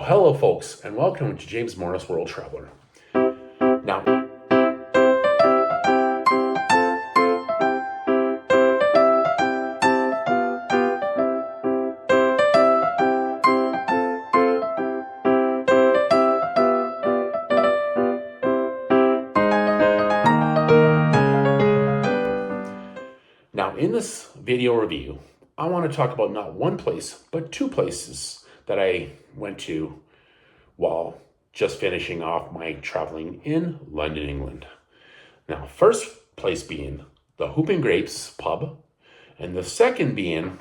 Well, hello, folks, and welcome to James Morris World Traveler. Now, in this video review, I want to talk about not one place, but two places that I went to while just finishing off my traveling in London, England. Now, first place being the Hoop and Grapes pub, and the second being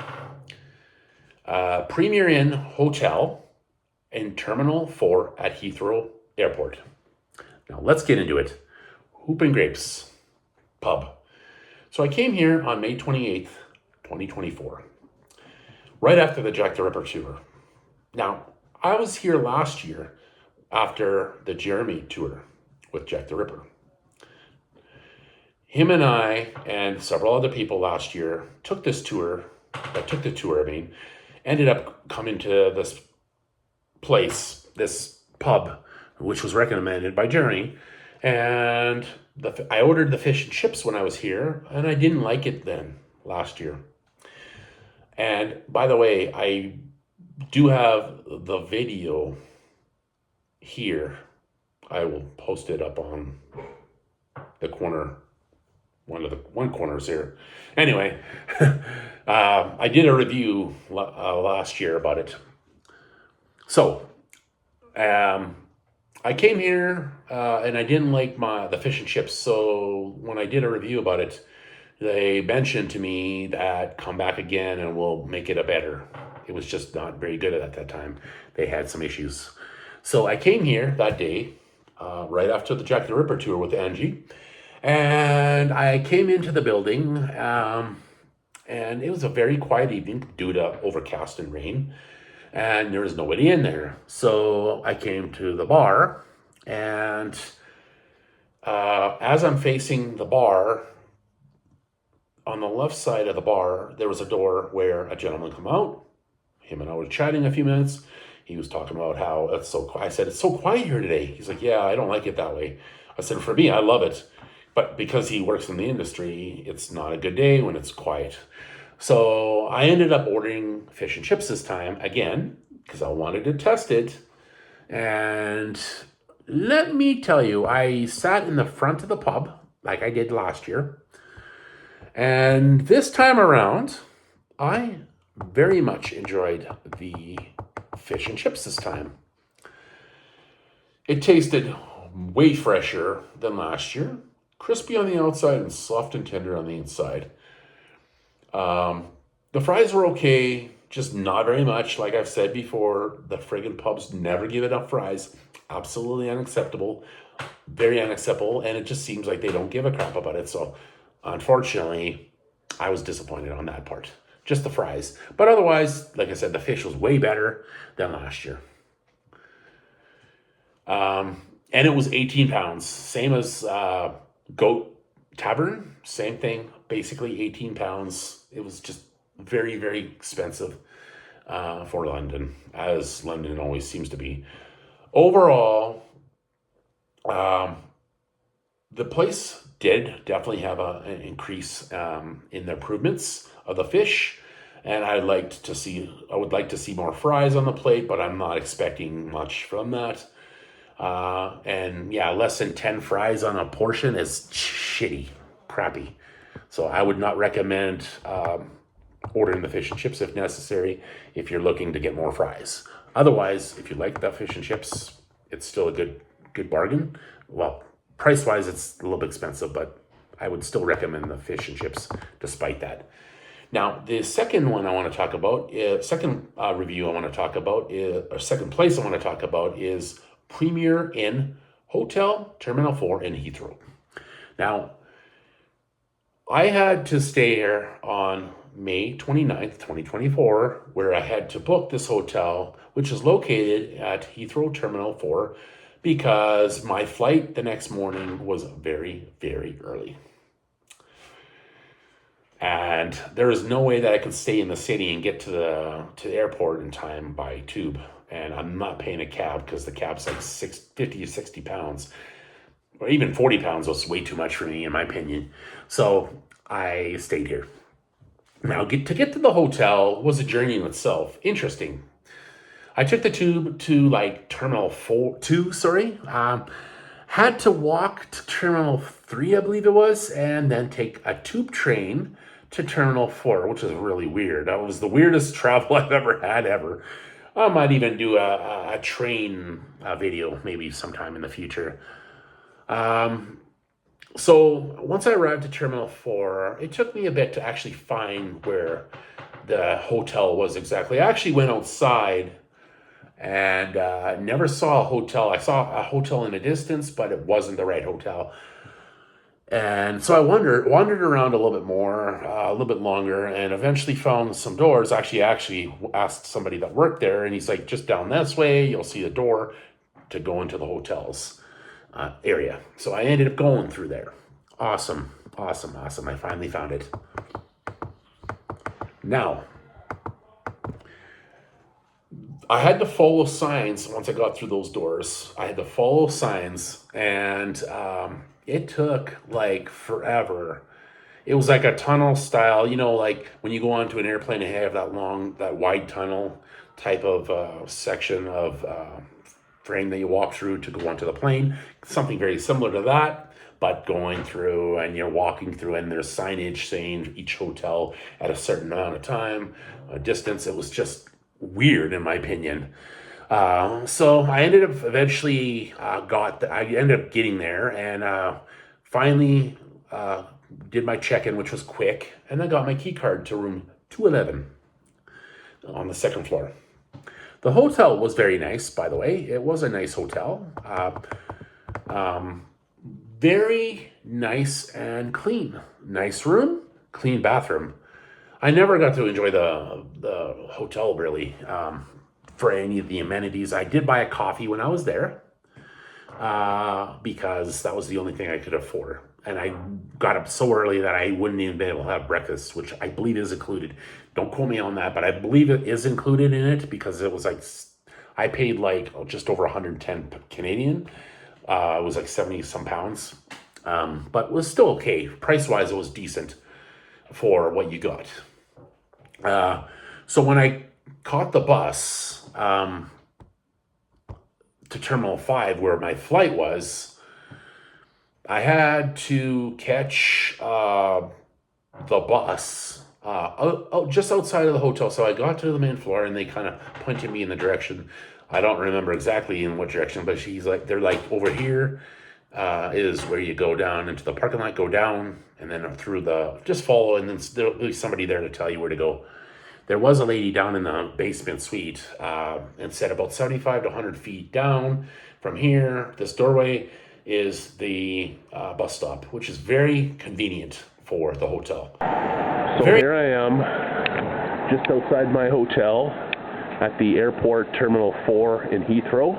Premier Inn Hotel in Terminal 4 at Heathrow Airport. Now, let's get into it. Hoop and Grapes pub. So I came here on May 28th, 2024, right after the Jack the Ripper tour. Now, I was here last year after the Jeremy tour with Jack the Ripper. Him and I and several other people last year took the tour, ended up coming to this place, this pub, which was recommended by Jeremy. And I ordered the fish and chips when I was here, and I didn't like it then, last year. And by the way, I do have the video here. I will post it up on the corner, one corner's here. Anyway, I did a review last year about it. So, I came here and I didn't like the fish and chips. So when I did a review about it, they mentioned to me that come back again and we'll make it a better. It was just not very good at that time. They had some issues. So I came here that day, right after the Jack the Ripper tour with Angie. And I came into the building and it was a very quiet evening due to overcast and rain. And there was nobody in there. So I came to the bar, and as I'm facing the bar, on the left side of the bar, there was a door where a gentleman come out. Him and I were chatting a few minutes. He was talking about how it's so quiet. I said, it's so quiet here today. He's like, yeah, I don't like it that way. I said, for me, I love it. But because he works in the industry, it's not a good day when it's quiet. So I ended up ordering fish and chips this time again because I wanted to test it. And let me tell you, I sat in the front of the pub like I did last year. And this time around, I very much enjoyed the fish and chips this time. It tasted way fresher than last year. Crispy on the outside and soft and tender on the inside. The fries were okay, just not very much. Like I've said before, the friggin' pubs never give enough fries. Absolutely unacceptable. Very unacceptable. And it just seems like they don't give a crap about it. So unfortunately, I was disappointed on that part. Just the fries. But otherwise, like I said, the fish was way better than last year. And it was 18 pounds. Same as Goat Tavern. Same thing. Basically 18 pounds. It was just very, very expensive for London, as London always seems to be. Overall, the place did definitely have an increase in the improvements of the fish, and I would like to see more fries on the plate, but I'm not expecting much from that. And yeah, less than 10 fries on a portion is shitty, crappy. So I would not recommend ordering the fish and chips if necessary, if you're looking to get more fries. Otherwise, if you like the fish and chips, it's still a good bargain. Well, price-wise, it's a little bit expensive, but I would still recommend the fish and chips despite that. Now, the second one I want to talk about, second review I want to talk about, or second place I want to talk about is Premier Inn Hotel Terminal 4 in Heathrow. Now, I had to stay here on May 29th, 2024, where I had to book this hotel, which is located at Heathrow Terminal 4, because my flight the next morning was very, very early. And there is no way that I could stay in the city and get to the airport in time by tube. and I'm not paying a cab because the cab's like 50 to 60 pounds, or even 40 pounds was way too much for me, in my opinion. So I stayed here. Now, to get to the hotel was a journey in itself. Interesting. I took the tube to like Terminal 2, sorry. Had to walk to Terminal 3, I believe it was, and then take a tube train to Terminal 4, which is really weird. That was the weirdest travel I've ever had, ever. I might even do a train video maybe sometime in the future. So once I arrived at Terminal 4, it took me a bit to actually find where the hotel was exactly. I actually went outside and never saw a hotel. I saw a hotel in the distance, but it wasn't the right hotel. And so I wandered around a little bit more, a little bit longer, and eventually found some doors. Actually asked somebody that worked there, and he's like, just down this way, you'll see a door to go into the hotel's area. So I ended up going through there. Awesome. I finally found it. Now, I had to follow signs once I got through those doors. I had to follow signs, and it took like forever. It was like a tunnel style, like when you go onto an airplane and have that wide tunnel type of section of frame that you walk through to go onto the plane. Something very similar to that, but going through and you're walking through, and there's signage saying each hotel at a certain amount of time, distance. It was just weird, in my opinion. So I ended up eventually I ended up getting there, and finally did my check-in, which was quick, and I got my key card to room 211 on the second floor. The hotel was very nice, by the way. It was a nice hotel. Very nice and clean. Nice room, clean bathroom. I never got to enjoy the hotel really for any of the amenities. I did buy a coffee when I was there because that was the only thing I could afford. And I got up so early that I wouldn't even be able to have breakfast, which I believe is included. Don't quote me on that, but I believe it is included in it because it was like, I paid like just over 110 Canadian. It was like 70 some pounds, but it was still okay. Price-wise, it was decent for what you got. So when I caught the bus to Terminal 5, where my flight was, I had to catch the bus just outside of the hotel. So I got to the main floor, and they kind of pointed me in the direction. I don't remember exactly in what direction, but they're like, over here is where you go down into the parking lot, go down, and then through just follow, and then there'll be somebody there to tell you where to go. There was a lady down in the basement suite and said about 75 to 100 feet down from here, this doorway is the bus stop, which is very convenient for the hotel. So here I am, just outside my hotel at the airport Terminal 4 in Heathrow,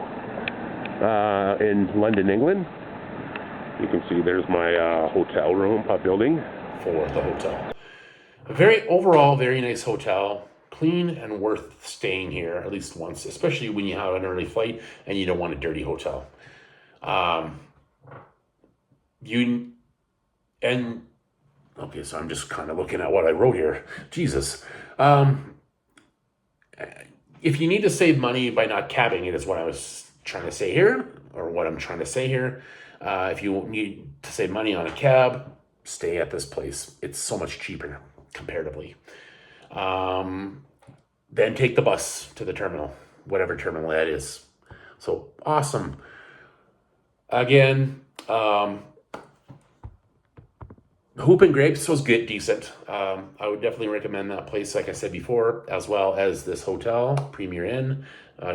in London, England. You can see there's my hotel room, building for the hotel. Overall, very nice hotel. Clean and worth staying here at least once, especially when you have an early flight and you don't want a dirty hotel. Okay, so I'm just kind of looking at what I wrote here. Jesus. If you need to save money by not cabbing it, is what I was trying to say here, or what I'm trying to say here. If you need to save money on a cab, stay at this place. It's so much cheaper comparatively. Then take the bus to the terminal, whatever terminal that is. So awesome. Again, Hoop and Grapes was good, decent. I would definitely recommend that place, like I said before, as well as this hotel, Premier Inn,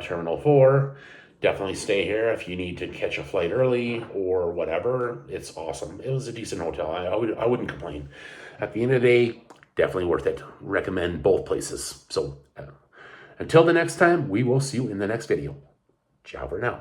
Terminal 4. Definitely stay here if you need to catch a flight early or whatever. It's awesome. It was a decent hotel. I wouldn't complain. At the end of the day, definitely worth it. Recommend both places. So until the next time, we will see you in the next video. Ciao for now.